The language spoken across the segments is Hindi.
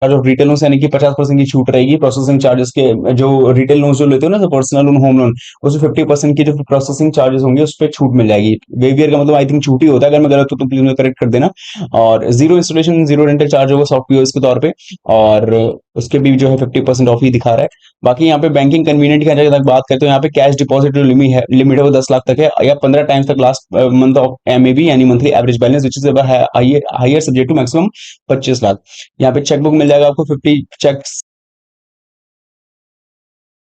चार्ज ऑफ रिटेल लोन्स यानी कि 50% की छूट रहेगी प्रोसेसिंग चार्जेस के। जो रिटेल लोन्स जो लेते हो ना, जो पर्सनल लोन, होम लोन, उसमें 50% की जो प्रोसेसिंग चार्जेस होंगे उस पर छूट मिल जाएगी। वेवियर का मतलब आई थिंक छूट ही होता है, अगर मैं गलत हूं तो प्लीज मुझे करेक्ट कर देना। और zero installation, zero rental charge होगा सॉफ्टवेयर के तौर पे। और उसके भी जो है 50% ऑफ ही दिखा रहा है। बाकी यहाँ पे बैंकिंग कन्वीनियंट की अगर बात करते हो, यहाँ पे कैश डिपॉजिट जो लिमिट है वो 10 लाख तक है, या 15 टाइम्स तक लास्ट मंथ ऑफ एमएबी यानी monthly average balance, which is higher subject to maximum 25 lakh. यहाँ पे चेकबुक मिल जाएगा आपको 50 चेक्स।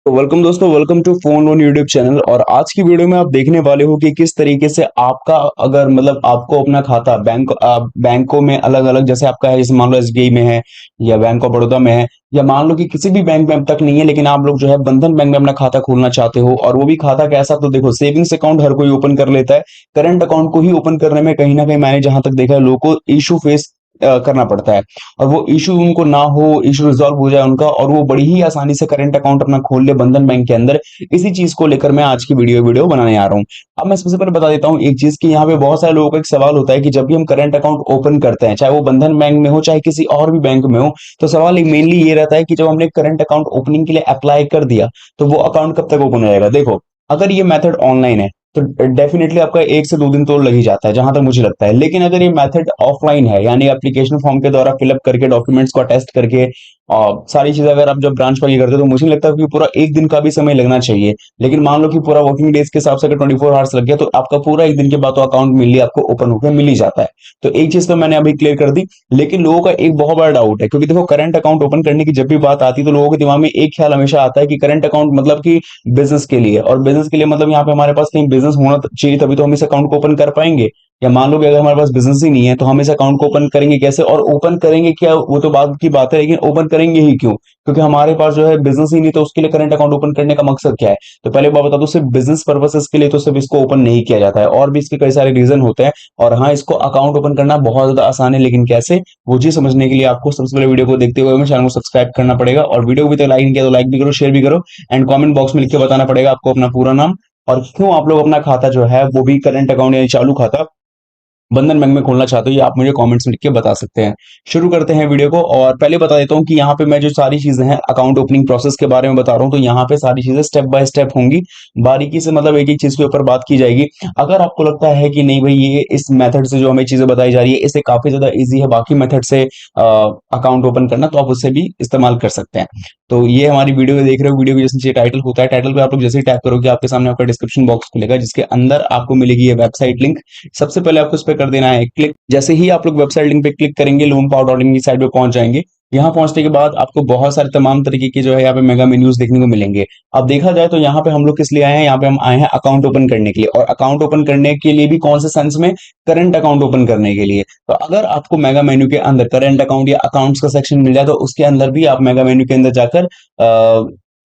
तो वेलकम दोस्तों, welcome to phone loan YouTube channel. और आज की वीडियो में आप देखने वाले हो कि किस तरीके से आपका, अगर मतलब आपको अपना खाता बैंकों में अलग अलग, जैसे आपका है, जैसे मान लो एसबीआई में है या बैंक ऑफ बड़ौदा में है, या मान लो कि किसी भी बैंक में अब तक नहीं है, लेकिन आप लोग जो है बंधन बैंक में अपना खाता खोलना चाहते हो। और वो भी खाता कैसा, तो देखो, सेविंग्स अकाउंट हर कोई ओपन कर लेता है। करंट अकाउंट को ही ओपन करने में कहीं ना कहीं मैंने जहां तक देखा है, लोगों को इशू फेस करना पड़ता है। और वो इशू उनको ना हो, इशू रिजॉल्व हो जाए उनका, और वो बड़ी ही आसानी से करंट अकाउंट अपना खोल ले बंधन बैंक के अंदर। इसी चीज को लेकर मैं आज की वीडियो बनाने आ रहा हूँ। अब मैं सबसे पहले बता देता हूँ एक चीज, कि यहाँ पे बहुत सारे लोगों का एक सवाल होता है कि जब भी हम करंट अकाउंट ओपन करते हैं, चाहे वो बंधन बैंक में हो चाहे किसी और भी बैंक में हो, तो सवाल एक मेनली ये रहता है कि जब हमने करंट अकाउंट ओपनिंग के लिए अप्लाई कर दिया, तो वो अकाउंट कब तक ओपन हो जाएगा। देखो, अगर ये मेथड ऑनलाइन है तो डेफिनेटली आपका 1 से 2 दिन तो लग ही जाता है, जहां तक मुझे लगता है। लेकिन अगर ये मेथड ऑफलाइन है, यानी एप्लीकेशन फॉर्म के द्वारा फिलअप करके, डॉक्यूमेंट्स को अटेस्ट करके, और सारी चीजें अगर आप जब ब्रांच पर ये करते हो, तो मुझे नहीं लगता कि पूरा 1 दिन का भी समय लगना चाहिए। लेकिन मान लो कि पूरा वर्किंग डेज के हिसाब से अगर 24 आवर्स लग गया, तो आपका पूरा 1 दिन के बाद तो अकाउंट मिल आपको ओपन होकर मिल ही जाता है। तो एक चीज तो मैंने अभी क्लियर कर दी। लेकिन लोगों का एक बहुत बड़ा डाउट है, क्योंकि देखो, करंट अकाउंट ओपन करने की जब भी बात आती है, तो लोगों के दिमाग में एक ख्याल हमेशा आता है कि करंट अकाउंट मतलब कि बिजनेस के लिए, और बिजनेस के लिए मतलब यहाँ पे हमारे पास कहीं बिजनेस होना चाहिए, तभी तो हम इस अकाउंट को ओपन कर पाएंगे। या मान लो कि अगर हमारे पास बिजनेस ही नहीं है, तो हम इस अकाउंट को ओपन करेंगे कैसे, और ओपन करेंगे क्या, वो तो बाद की बात है, लेकिन ओपन करेंगे ही क्यों, क्योंकि हमारे पास जो है बिजनेस ही नहीं, तो उसके लिए करंट अकाउंट ओपन करने का मकसद क्या है। तो पहले बात बता दो, सिर्फ बिजनेस पर्पसेस के लिए तो सिर्फ इसको ओपन नहीं किया जाता है, और भी इसके कई सारे रीजन होते हैं। और हाँ, इसको अकाउंट ओपन करना बहुत ज्यादा आसान है, लेकिन कैसे, वो चीज समझने के लिए आपको सबसे पहले वीडियो को देखते हुए चैनल को सब्सक्राइब करना पड़ेगा। और वीडियो को भी तो लाइक नहीं किया तो लाइक भी करो, शेयर भी करो। एंड कमेंट बॉक्स में लिख के बताना पड़ेगा आपको अपना पूरा नाम, और क्यों आप लोग अपना खाता जो है वो भी करंट अकाउंट या चालू खाता बंधन बैंक में खोलना चाहते हो, ये आप मुझे कमेंट्स में लिख के बता सकते हैं। शुरू करते हैं वीडियो को। और पहले बता देता हूँ कि यहाँ पे मैं जो सारी चीजें हैं अकाउंट ओपनिंग प्रोसेस के बारे में बता रहा हूँ, तो यहाँ पे सारी चीजें स्टेप बाय स्टेप होंगी, बारीकी से, मतलब एक एक चीज के ऊपर बात की जाएगी। अगर आपको लगता है कि नहीं भाई, ये इस मेथड से जो हमें चीजें बताई जा रही है, इससे काफी ज्यादा ईजी है बाकी मेथड से अकाउंट ओपन करना, तो आप उससे भी इस्तेमाल कर सकते हैं। तो ये हमारी वीडियो में देख रहे हो, वीडियो की जैसे टाइटल होता है, टाइटल पे आप लोग जैसे ही टैप करोगे, आपके सामने आपका डिस्क्रिप्शन बॉक्स खुलेगा, जिसके अंदर आपको मिलेगी ये वेबसाइट लिंक। सबसे पहले आपको उस पर कर देना है क्लिक। जैसे ही आप लोग वेबसाइट लिंक पे क्लिक करेंगे, लोन पावर डॉट इन की साइड पे पहुंच जाएंगे। यहाँ पहुंचने के बाद आपको बहुत सारे तमाम तरीके के जो है यहाँ पे मेगा मेन्यूज देखने को मिलेंगे। अब देखा जाए तो यहाँ पे हम लोग किस लिए आए हैं, यहाँ पे हम आए हैं अकाउंट ओपन करने के लिए। और अकाउंट ओपन करने के लिए भी कौन से सेंस में, करंट अकाउंट ओपन करने के लिए। तो अगर आपको मेगा मेन्यू के अंदर करंट अकाउंट या अकाउंट्स का सेक्शन मिल जाए, तो उसके अंदर भी आप मेगा मेन्यू के अंदर जाकर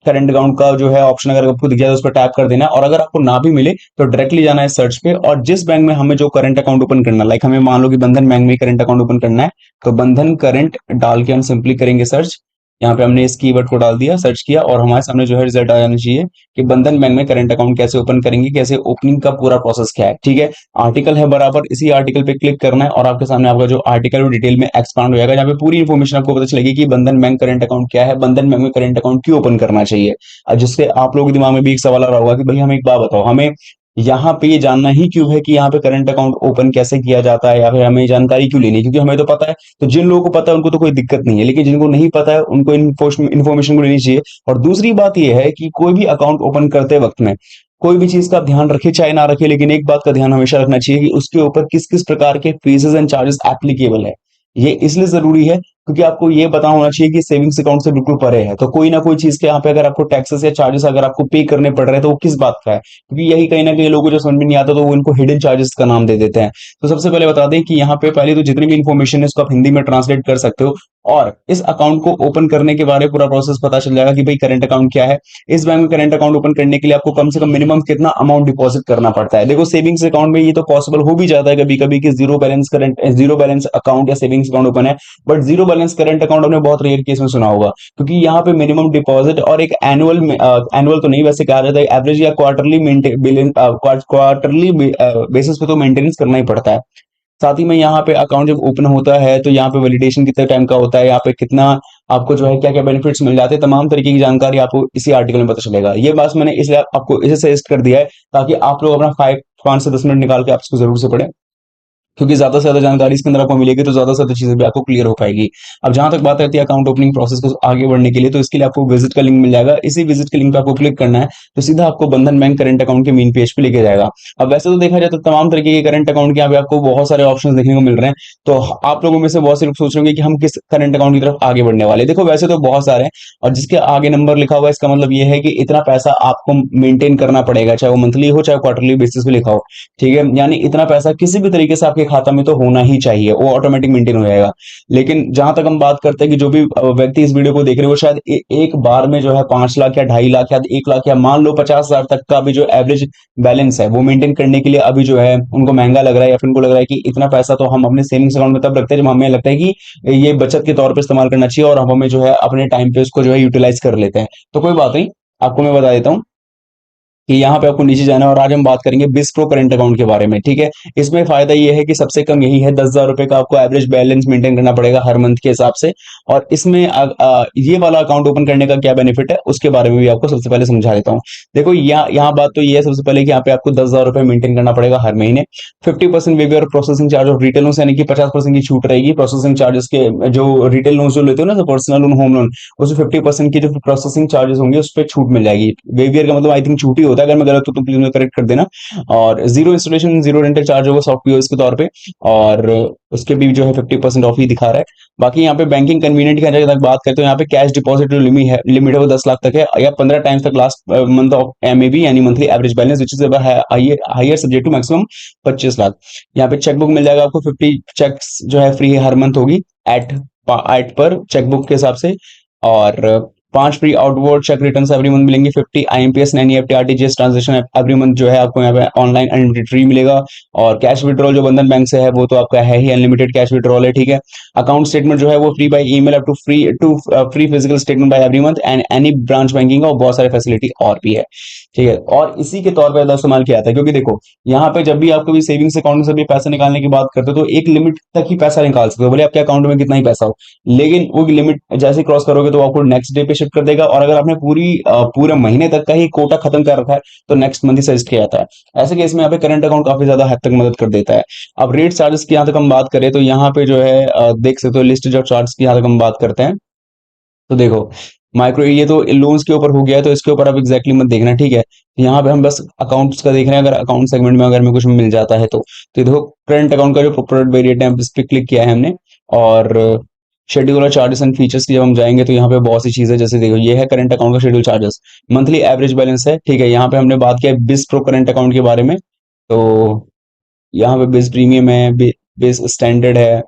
करंट अकाउंट का जो है ऑप्शन अगर आपको दिख जाए, तो उस पर टैप कर देना है। और अगर आपको ना भी मिले, तो डायरेक्टली जाना है सर्च पे, और जिस बैंक में हमें जो करंट अकाउंट ओपन करना, लाइक हमें मान लो कि बंधन बैंक में करंट अकाउंट ओपन करना है, तो बंधन करंट डाल के हम सिंपली करेंगे सर्च। यहाँ पे हमने इस कीवर्ड को डाल दिया, सर्च किया, और हमारे सामने जो है रिजल्ट आ जाना चाहिए कि बंधन बैंक में करंट अकाउंट कैसे ओपन करेंगे, कैसे ओपनिंग का पूरा प्रोसेस क्या है। ठीक है, आर्टिकल है बराबर, इसी आर्टिकल पे क्लिक करना है, और आपके सामने आपका जो आर्टिकल है डिटेल में एक्सपांड हो जाएगा, जहाँ पे पूरी इन्फॉर्मेशन आपको पता चलेगी कि बंधन बैंक करंट अकाउंट क्या है, बंधन बैंक में करंट अकाउंट क्यों ओपन करना चाहिए। जिससे आप लोगों के दिमाग में भी एक सवाल आ रहा होगा कि भाई हमें एक बात बताओ, हमें यहाँ पे ये जानना ही क्यों है कि यहाँ पे करंट अकाउंट ओपन कैसे किया जाता है, या फिर हमें जानकारी क्यों लेनी है, क्योंकि हमें तो पता है। तो जिन लोगों को पता है उनको तो कोई दिक्कत नहीं है, लेकिन जिनको नहीं पता है उनको इन्फॉर्मेशन को लेनी चाहिए। और दूसरी बात यह है कि कोई भी अकाउंट ओपन करते वक्त में कोई भी चीज का ध्यान रखे चाहे ना रखे, लेकिन एक बात का ध्यान हमेशा रखना चाहिए कि उसके ऊपर किस किस प्रकार के फीसेस एंड चार्जेस एप्लीकेबल है। ये इसलिए जरूरी है क्योंकि आपको ये पता होना चाहिए कि सेविंग्स अकाउंट से बिल्कुल परे है, तो कोई ना कोई चीज के यहाँ पे अगर आपको टैक्सेस या चार्जेस अगर आपको पे करने पड़ रहे हैं, तो वो किस बात का है, क्योंकि यही कहीं ना कहीं लोगों को जो समझ में नहीं आता, तो वो इनको हिडन चार्जेस का नाम दे देते हैं। तो सबसे पहले बता दें कि यहाँ पे पहले तो जितनी भी इन्फॉर्मेशन है उसको आप हिंदी में ट्रांसलेट कर सकते हो, और इस अकाउंट को ओपन करने के बारे में पूरा प्रोसेस पता चल जाएगा कि भाई करंट अकाउंट क्या है। इस बैंक में करंट अकाउंट ओपन करने के लिए आपको कम से कम मिनिमम कितना अमाउंट डिपॉजिट करना पड़ता है। देखो, सेविंग्स अकाउंट में ये तो पॉसिबल हो भी जाता है कभी कभी कि जीरो बैलेंस अकाउंट या सेविंग्स अकाउंट ओपन है, but zero balance current account आपने बहुत रेयर केस में सुना होगा, क्योंकि यहाँ पे मिनिमम डिपॉजिट और एक एनुअल तो नहीं, वैसे कहा जाता है एवरेज या क्वार्टरली बेसिस पे तो मेंटेनेंस करना ही पड़ता है। साथ ही में यहाँ पे अकाउंट जब ओपन होता है तो यहाँ पे वैलिडेशन कितने टाइम का होता है, यहाँ पे कितना आपको जो है क्या क्या बेनिफिट्स मिल जाते हैं, तमाम तरीके की जानकारी आपको इसी आर्टिकल में पता चलेगा। ये बात मैंने इसलिए आपको इसे सजेस्ट कर दिया है ताकि आप लोग अपना 5 से 10 मिनट निकाल के आप इसको जरूर से पढ़ें, क्योंकि ज्यादा से ज्यादा जानकारी इसके अंदर आपको मिलेगी तो ज्यादा से ज्यादा चीजें भी आपको क्लियर हो पाएगी। अब जहां तक बात रहती है अकाउंट ओपनिंग प्रोसेस को आगे बढ़ने के लिए, तो इसके लिए आपको विजिट का लिंक मिल जाएगा। इसी विजिट के लिंक पे आपको क्लिक करना है तो सीधा आपको बंधन बैंक करंट अकाउंट के मेन पेज पे लेके जाएगा। अब वैसे तो देखा जाए तो तमाम तरीके के करंट अकाउंट के यहाँ पे आपको बहुत सारे ऑप्शन देखने को मिल रहे हैं। तो आप लोगों में से बहुत से लोग सोच रहे होंगे कि हम किस करंट अकाउंट की तरफ आगे बढ़ने वाले हैं। देखो वैसे तो बहुत सारे हैं, और जिसके आगे नंबर लिखा हुआ है इसका मतलब ये है कि इतना पैसा आपको मेंटेन करना पड़ेगा, चाहे वो मंथली हो चाहे क्वार्टरली बेसिस पे लिखा हो। ठीक है, यानी इतना पैसा किसी भी तरीके से आपके खाता में तो होना ही चाहिए, वो ऑटोमेटिक मेंटेन हो जाएगा। लेकिन जहां तक हम बात करते हैं कि जो भी व्यक्ति इस वीडियो को देख रहे हैं वो शायद एक बार में जो है 5 लाख या 2.5 लाख या 1 लाख या मान लो 50,000 तक का भी जो एवरेज बैलेंस है वो मेंटेन करने के लिए अभी जो है उनको महंगा लग रहा है, या फिर उनको लग रहा है कि इतना पैसा तो हम अपने सेविंग्स अकाउंट में तब रखते हैं जब हमें लगता है कि ये बचत के तौर पर इस्तेमाल करना चाहिए और हम हमें जो है अपने टाइम पे उसको जो है यूटिलाइज कर लेते हैं। तो कोई बात नहीं, आपको मैं बता देता हूँ कि यहाँ पे आपको नीचे जाना है, और आज हम बात करेंगे बिस प्रो करंट अकाउंट के बारे में। ठीक है, इसमें फायदा ये है कि सबसे कम यही है 10,000 रुपए का आपको एवरेज बैलेंस मेंटेन करना पड़ेगा हर मंथ के हिसाब से। और इसमें ये वाला अकाउंट ओपन करने का क्या बेनिफिट है उसके बारे में भी आपको सबसे पहले समझा देता हूँ। देखो यहाँ बात तो ये है सबसे पहले कि यहाँ पे आपको 10,000 रुपए मेंटेन करना पड़ेगा हर महीने। 50% waiver processing charge of retail loan, यानी कि 50% की छूट रहेगी प्रोसेसिंग चार्जेस के। जो रिटेल लोन जो लेते हो ना, पर्सनल लोन, होम लोन, उसमें 50% की जो प्रोसेसिंग चार्जेस होंगे उस पर छूट मिल जाएगी। वेवियर का मतलब आई थिंक छूट ही होता है, अगर मैं गलत हूं तो प्लीज मुझे करेक्ट कर देना। और zero installation zero rental charge होगा सॉफ्टवेयर के तौर पे, और उसके भी जो है 50% ऑफ ही दिखा रहा है। बाकी यहाँ पे बैंकिंग कन्वीनियंट की अगर बात करें तो यहाँ पे कैश डिपॉजिट जो लिमिट है वो 10 लाख तक है, या 15 टाइम्स तक लास्ट मंथ ऑफ एमएबी यानी monthly average balance, which is higher subject to maximum 25 lakh. यहाँ पे चेकबुक मिल जाएगा आपको, 50 चेक्स जो है फ्री हर मंथ होगी एट एट पर चेकबुक के हिसाब से। और 5 free outward check return every month मिलेंगे। 50 IMPS NEFT RTGS transaction every month जो है आपको यहाँ पे ऑनलाइन एंड फ्री मिलेगा। और कैश विड्रॉल जो बंधन बैंक से है वो तो आपका है ही, अनलिमिटेड कैश विड्रॉल है। ठीक है, अकाउंट स्टेटमेंट जो है वो free by email up to free physical statement by every month and any branch banking का, और बहुत सारे फैसिलिटी और भी है। ठीक है, और इसी के तौर पर इस्तेमाल किया था, क्योंकि देखो यहाँ पे जब भी आपको भी सेविंग्स अकाउंट से भी पैसे निकालने की बात करते हो तो एक लिमिट तक ही पैसा निकाल सकते हो, बोले आपके अकाउंट में कितना ही पैसा हो। लेकिन वो लिमिट जैसे क्रॉस करोगे तो आपको नेक्स्ट डे पे शिफ्ट कर देगा, और अगर आपने पूरे महीने तक का ही कोटा खत्म कर रखा है तो नेक्स्ट मंथ ही सजेस्ट किया जाता है। ऐसे केस में यहाँ पे करंट अकाउंट काफी ज्यादा हद तक मदद कर देता है। अब रेट चार्जेस की यहाँ तक हम बात करें तो यहाँ पे जो है देख सकते हो लिस्ट ऑफ चार्जेस की यहाँ तक हम बात करते हैं। तो देखो माइक्रो, ये तो लोन्स के ऊपर हो गया है तो इसके ऊपर आप एग्जैक्टली मत देखना। ठीक है, यहाँ पे हम बस अकाउंट्स का देख रहे हैं, अगर अकाउंट सेगमेंट में अगर में कुछ मिल जाता है तो देखो करंट अकाउंट का जो प्रोडक्ट वेरिएट है इस पे क्लिक किया है हमने। और शेड्यूल और चार्जेस एंड फीचर्स की जब हम जाएंगे तो यहाँ पे बहुत सी चीजें, जैसे देखो ये है करंट अकाउंट का schedule charges, monthly average balance है। ठीक है, यहाँ पे हमने बात किया बिस प्रो करंट अकाउंट के बारे में। तो यहाँ पे बिस प्रीमियम है, बिस स्टैंडर्ड है।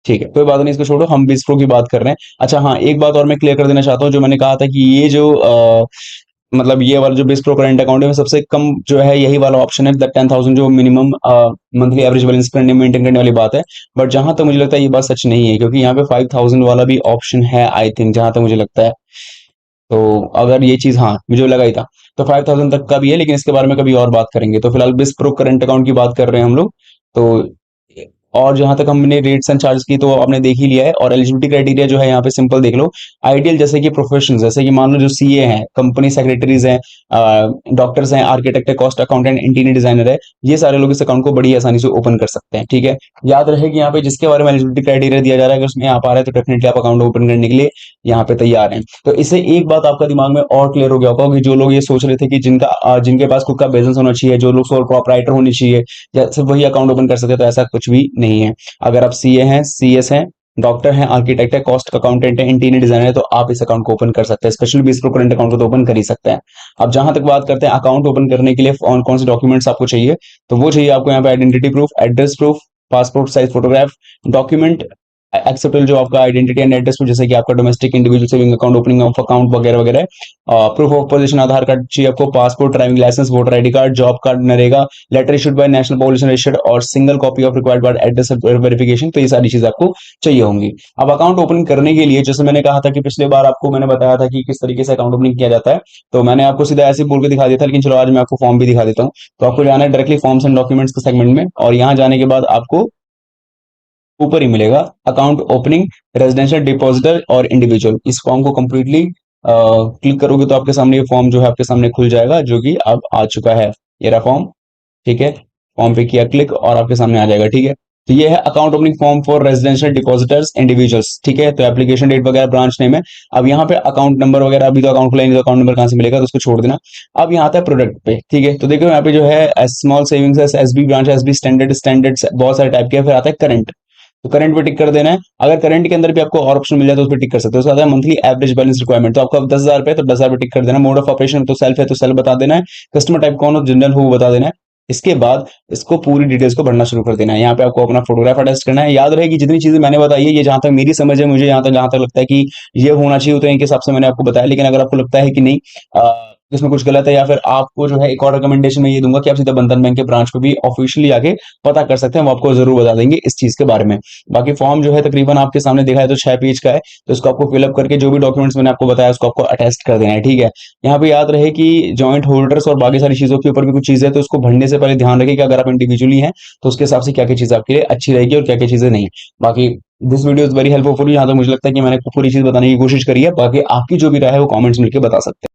ठीक है, कोई बात नहीं, इसको छोड़ो, हम बिस्ट्रो की बात कर रहे हैं। अच्छा हाँ, एक बात और मैं क्लियर कर देना चाहता हूँ, जो मैंने कहा था कि ये जो मतलब ये वाला जो बिस्ट्रो करंट अकाउंट है में सबसे कम जो है यही वाला ऑप्शन है, द 10,000 जो मिनिमम मंथली एवरेज बैलेंस करने मेंटेन करने वाली बात है। बट जहां तक मुझे लगता है ये बात सच नहीं है, क्योंकि यहाँ पे 5,000 वाला भी ऑप्शन है आई थिंक, जहां तक मुझे लगता है। तो अगर ये चीज, हाँ मुझे लगा ही था, तो 5,000 तक का भी है, लेकिन इसके बारे में कभी और बात करेंगे। तो फिलहाल बिस प्रो करंट अकाउंट की बात कर रहे हैं हम लोग। तो और जहां तक हमने रेट्स एंड चार्ज की तो आपने देख ही लिया है। और एलिजिबिलिटी क्राइटेरिया जो है यहाँ पे सिंपल देख लो। आइडियल जैसे कि प्रोफेशन, जैसे कि मान लो जो सीए हैं, कंपनी सेक्रेटरीज हैं, डॉक्टर्स हैं, आर्किटेक्ट है, कॉस्ट अकाउंटेंट, इंटीरियर डिजाइनर है, ये सारे लोग इस अकाउंट को बड़ी आसानी से ओपन कर सकते हैं। ठीक है, याद रहे कि यहाँ पे जिसके बारे में एलिजिबिलिटी क्राइटेरिया दिया जा रहा है अगर उसमें आप आ रहे हैं तो डेफिनेटली आप अकाउंट ओपन करने के लिए यहाँ पे तैयार हैं। तो इससे एक बात आपका दिमाग में और क्लियर हो गया होगा कि जो लोग ये सोच रहे थे कि जिनके पास खुद का बिजनेस होना चाहिए, जो लोग सोल प्रोप्राइटर होनी चाहिए, या सिर्फ वही अकाउंट ओपन कर सकते हैं, तो ऐसा कुछ भी नहीं है। अगर आप सीए हैं, सीएस हैं, डॉक्टर हैं, आर्किटेक्ट है, कॉस्ट अकाउंटेंट है, इंटीरियर डिजाइनर है, तो आप इस अकाउंट को ओपन कर सकते हैं। स्पेशली बिस्ट्रो करंट अकाउंट को तो ओपन कर ही सकते हैं। अब जहां तक बात करते हैं अकाउंट ओपन करने के लिए कौन कौन से डॉक्यूमेंट्स आपको चाहिए, तो वो चाहिए आपको यहाँ पे identity proof, address proof, passport size photograph, document acceptable जो आपका आइडेंटिटी एंड एड्रेस पे, जैसे कि आपका domestic individual saving account, opening of account वगैरह वगैरह। Proof of position Aadhaar card चाहिए आपको, passport, driving licence, voter ID card, job card, NREGA, letter issued by national population registered और single copy of required by address verification. तो ये सारी चीजें आपको चाहिए होंगी। अब अकाउंट ओपनिंग करने के लिए जैसे मैंने कहा था कि पिछले बार आपको मैंने बताया था कि किस तरीके से अकाउंट ओपनिंग किया जाता है, तो मैंने आपको सीधा ऐसे बोल के दिखा दिया था, लेकिन चलो आज मैं आपको फॉर्म भी दिखा देता हूँ। तो आपको जाना है डायरेक्टली फॉर्म्स एंड डॉक्यूमेंट्स के सेगमेंट में, और यहाँ जाने के बाद आपको ऊपर ही मिलेगा अकाउंट ओपनिंग रेजिडेंशियल डिपॉजिटर और इंडिविजुअल। इस फॉर्म को कंप्लीटली क्लिक करोगे तो आपके सामने ये फॉर्म जो है आपके सामने खुल जाएगा, जो कि अब आ चुका है। ये रहा फॉर्म, ठीक है। फॉर्म पे किया क्लिक और आपके सामने आ जाएगा, ठीक है। तो ये है account opening form for residential depositors individuals, ठीक है। तो एप्लीकेशन डेट वगैरह, ब्रांच नेम है। अब यहाँ पे अकाउंट नंबर वगैरह, अभी तो अकाउंट खुला नहीं तो अकाउंट नंबर कहाँ से मिलेगा, तो उसको छोड़ देना। अब यहाँ आता है प्रोडक्ट पे, ठीक है। तो देखो यहाँ पे जो है small savings, SB branch, SB standard, standard बहुत सारे टाइप के हैं। फिर आता है करंट, तो करंट पे टिक कर देना है। अगर करंट के अंदर भी आपको और ऑप्शन मिल जाए तो उस पर टिक कर सकते हो। उसके बाद मंथली एवरेज बैलेंस रिक्वायरमेंट, तो आपका 10,000 रुपए तो 10,000 पे टिक कर देना। मोड ऑफ ऑपरेशन तो सेल्फ है तो सेल्फ बता देना है। कस्टमर टाइप कौन हो, जनरल हो, वो बता देना है। इसके बाद इसको पूरी डिटेल्स को भरना शुरू कर देना है। यहाँ पे आपको अपना फोटोग्राफ अटैच करना है। याद रहेगी जितनी चीजें मैंने बताई है, ये जहां तक मेरी समझ है, मुझे यहाँ तक जहां तक लगता है कि ये होना चाहिए, उतने के हिसाब से मैंने आपको बताया। लेकिन अगर आपको लगता है कि नहीं इसमें कुछ गलत है, या फिर आपको जो है एक और रिकमेंडेशन में ये दूंगा कि आप सीधा बंधन बैंक के ब्रांच पे भी ऑफिशियली आके पता कर सकते हैं, वो आपको जरूर बता देंगे इस चीज के बारे में। बाकी फॉर्म जो है तकरीबन आपके सामने देखा है तो 6 पेज का है, तो इसको आपको फिलअप करके जो भी डॉक्यूमेंट्स मैंने आपको बताया उसको आपको अटैच कर देना है, ठीक है। यहाँ पे याद रहे कि जॉइंट होल्डर्स और बाकी सारी चीजों के ऊपर भी कुछ चीजें है, तो उसको भरने से पहले ध्यान रखिए कि अगर आप इंडिविजुअली हैं तो उसके हिसाब से क्या क्या चीजें आपके लिए अच्छी रहेगी और क्या क्या चीजें नहीं। बाकी this video is very helpful, यहाँ तक मुझे लगता है कि मैंने पूरी चीज बताने की कोशिश करी है। बाकी आपकी जो भी राय है वो कमेंट्स मिलकर बता सकते हैं।